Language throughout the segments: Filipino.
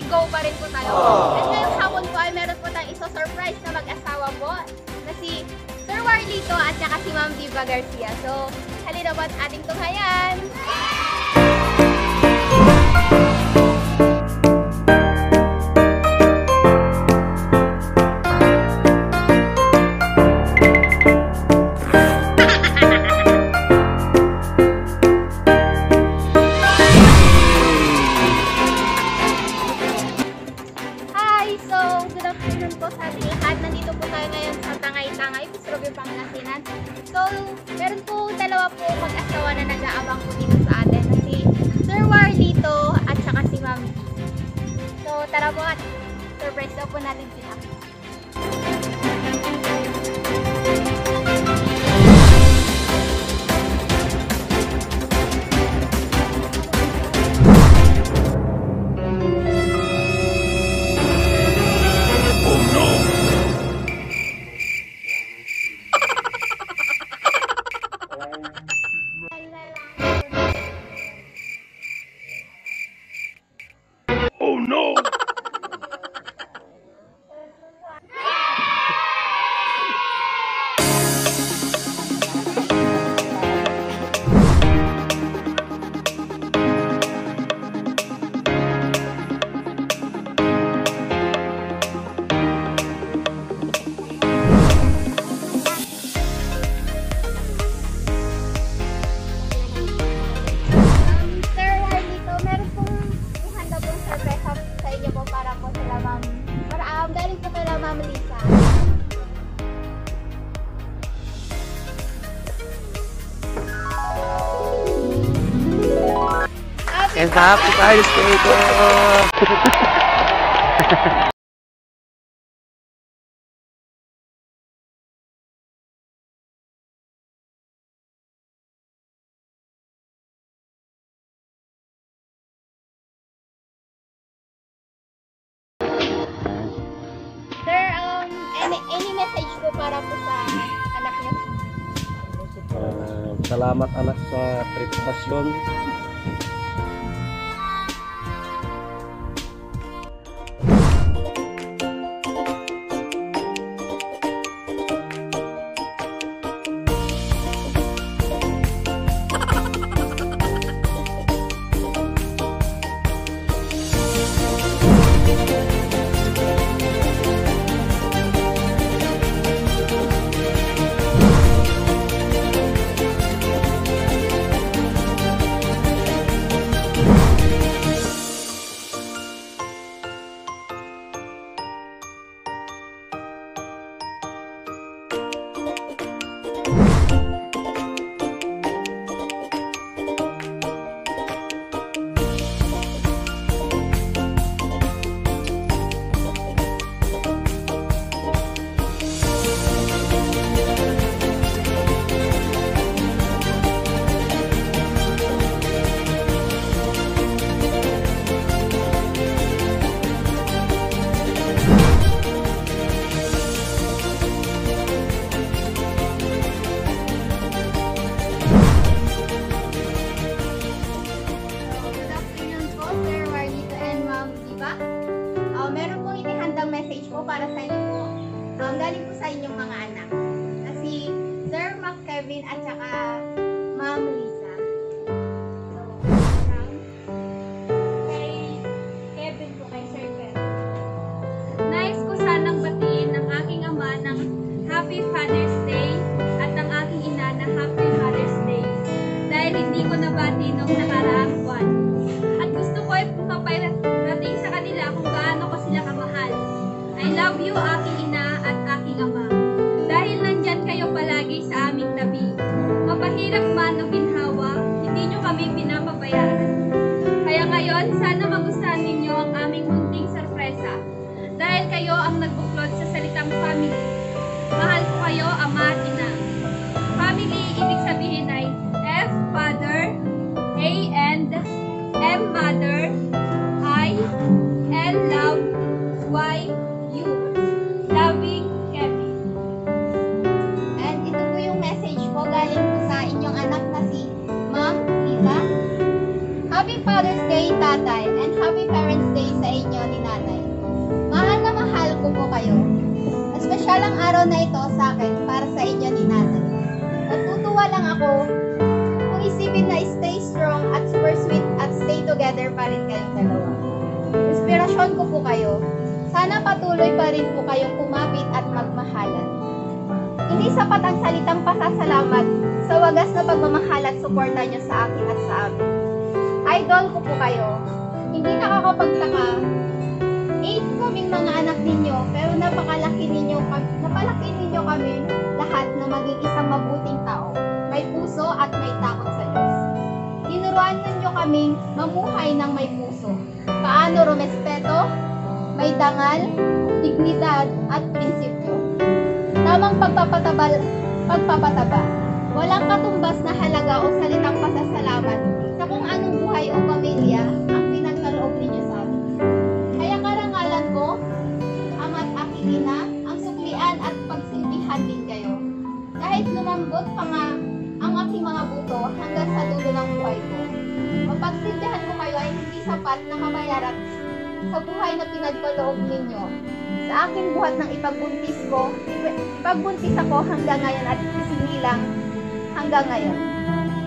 go pa rin po tayo. At ngayong hapon po ay meron po tayong iso-surprise na mag-asawa po na si Sir Warlito at saka si Ma'am Diva Garcia. So, halina po at ating tunghayan! So, meron po dalawa po mag-asawa na nag-aabang po dito sa atin. Si Sir Warlito at saka si Ma'am. So, tara po at surprise daw po natin sila. Oh no! Ma'am Lisa. And happy Father's Day po! Any message po para po sa anak niyo? Salamat anak sa preparasyon. Meron pong inihandang message po para sa inyo po. Galing po sa inyong mga anak. Si Sir Mac Kevin at saka Ma'am Lisa. So, kay Kevin po, kay Sir Kevin. Nais ko sanang batiin ng aking ama ng Happy Father's Day at ng aking ina na Happy Mother's Day. Dahil hindi ko nabati nung nakaraang buwan. At gusto ko ay maparating sa kanila kung gaano ko sila kamahal. I love you, aking ina at aking ama. Dahil nandyan kayo palagi sa aming tabi. Mapahirap man o ginhawa, hindi nyo kami pinapabayaan. Kaya ngayon, sana magustuhan ninyo ang aming munting sorpresa. Dahil kayo ang nagbuklod sa salitang family. Mahal ko kayo, ama at ina. Family, ibig sabihin ay F, Father, A, and M, Mother, I, L, Love, Y, U. Loving, Kevin. And ito po yung message po galing po sa inyong anak na si Ma'am Lisa. Happy Father's Day, Tatay, and Happy Parents' Day sa inyo ni Nanay. Mahal na mahal ko po kayo. Espesyal ang araw na ito sa akin para sa inyo ni Nanay. Natutuwa lang ako kung isipin na stay strong at super sweet at stay together pa rin kayong dalawa. Inspirasyon ko po kayo. Sana patuloy pa rin po kayong kumapit at magmahalan. Hindi sapat ang salitang pasasalamat sa wagas na pagmamahal at suporta niyo sa akin at sa amin. Idol ko po kayo. Hindi nakakapagtaka. 8 kaming mga anak ninyo, pero napalaki ninyo kami lahat na maging isang mabuting tao. May puso at may takot sa Diyos. Tinuruan ninyo kaming mamuhay ng may puso. Paano rumespeto, may dangal, dignidad at prinsipyo. Tamang pagpapataba. Walang katumbas na halaga o salitang pasasalamat sa kung anong buhay o pamilya ang pinagkaloob ninyo sa amin. Kaya karangalan ko, ama't aking ina, ang suklian at pagsilbihan din kayo. Kahit lumambot pa nga ang aking mga buto hanggang sa dulo ng buhay ko. Mapagsilbihan ko kayo ay hindi sapat na kabayaran sa buhay na pinagkaloob ninyo. Sa aking buhat ng ipagbuntis ako hanggang ngayon at isinilang hanggang ngayon.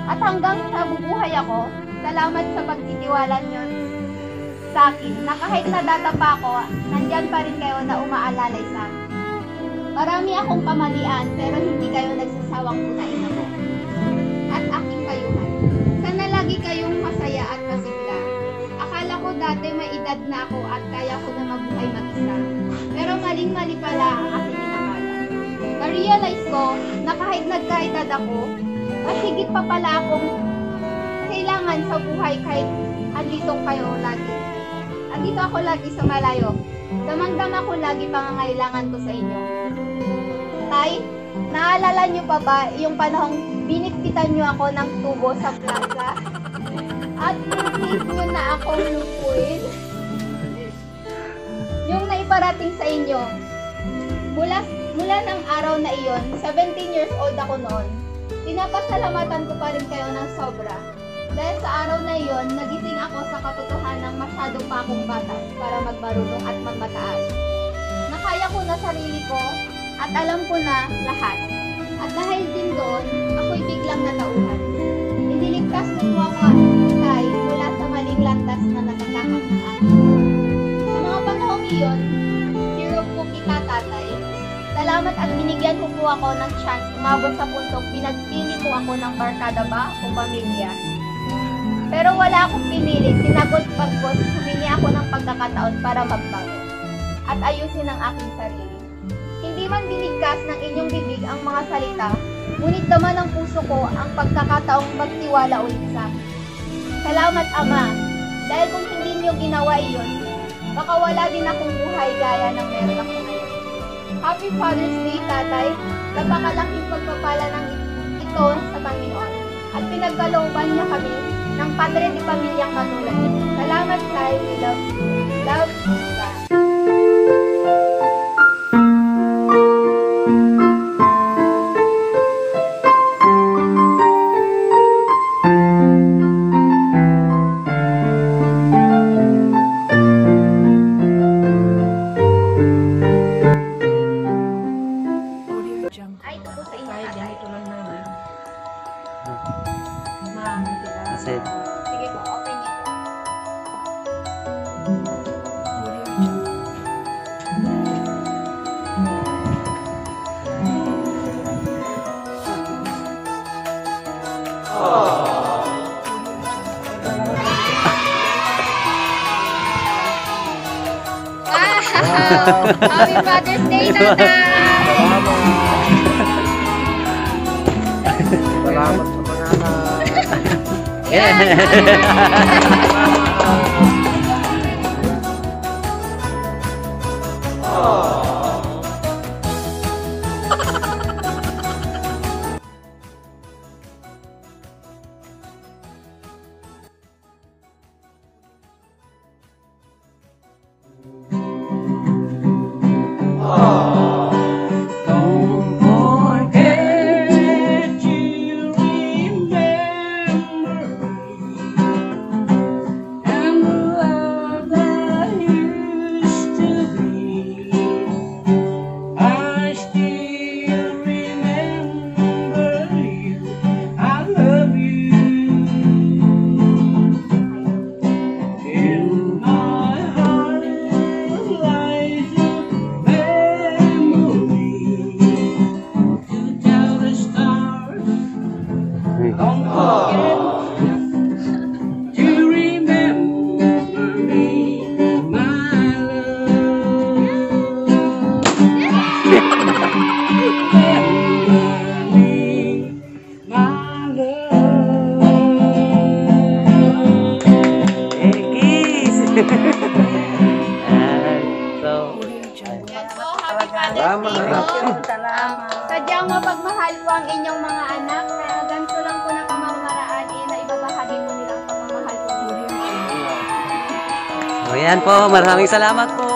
At hanggang sa bubuhay ako, salamat sa pagtitiwala nyo sa akin na kahit nadadapa ako, nandyan pa rin kayo na umaalalay sa akin. Marami akong kamalian pero hindi kayo nagsasawang punain ako. At aking kayuhan. Sana lagi kayong masaya at masigla. Akala ko dati may edad na ako at kaya ko na mabuhay mag-isa. Pero maling-mali pala ang aking inakala. Na-realize ko na kahit nagkaedad ako, mas higit pa pala akong kailangan sa buhay kahit andito ako lagi sa malayo. Damang-dama ko lagi pangangailangan ko sa inyo. Tay, naalala niyo pa ba yung panahong binitbitan niyo ako ng tubo sa plaza? At pinis niyo na akong lupuin? Yung naiparating sa inyo, mula ng araw na iyon, 17 years old ako noon, pinapasalamatan ko pa rin kayo ng sobra. Dahil sa araw na iyon, nagising ako sa katotohanan ng masyado pa akong bata para magmarunong at magmataas. Nakaya ko na sarili ko at alam ko na lahat. At dahil din doon, ako'y biglang natauhan. Iniligtas mo po ako, Tay, mula sa maling landas na natatakap ng akin. Sa mga panahong iyon, hero po kita, Tatay. Salamat at binigyan mo po ako ng chance umabot sa puntong pinagpili mo ako ng barkada ba o pamilya. Pero wala akong pinili, sinagot pagkos, humingi ako ng pagkakataon para magbago at ayusin ang aking sarili. Hindi man binigkas ng inyong bibig ang mga salita, ngunit naman ng puso ko ang pagkakataong magtiwala ulit sa akin. Salamat, Ama, dahil kung hindi niyo ginawa iyon, baka wala din akong buhay gaya ng meron ako ngayon. Happy Father's Day, Tatay. Napakalaking pagpapala ng ito sa Panginoon at pinagkalooban niya kami ng padre di pamilyang katulad niyo. Salamat, Tay. We love you. Love you, God. Ay, ito po sa inyo, Tatay. Kasi, Sige po, open niyo po. Wow! Happy Father's Day, Tatay! salamat sa mga anak. Don't forget you remember So, Yan po, happy Father's Salamat. Day po. Salamat. Sadyang mapagmahal po ang inyong mga anak na ganito lang po na pamamaraan na ibabahagi po nila ang pagmamahal po ninyo. So yan po, maraming salamat po.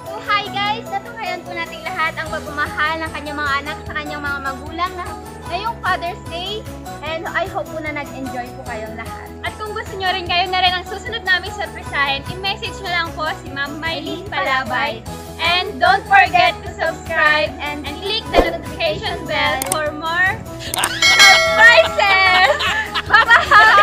So hi guys, natunghayan po natin lahat ang pagmamahal ng kanyang mga anak sa kanyang mga magulang na ngayong Father's Day. And I hope po na nag-enjoy po kayong lahat. At kung gusto nyo rin kayo na rin ang susunod namin surprisahin, i-message nyo lang po si Ma'am Maylene Palabay. And don't forget to subscribe and click the notification bell for more surprises! Bye-bye!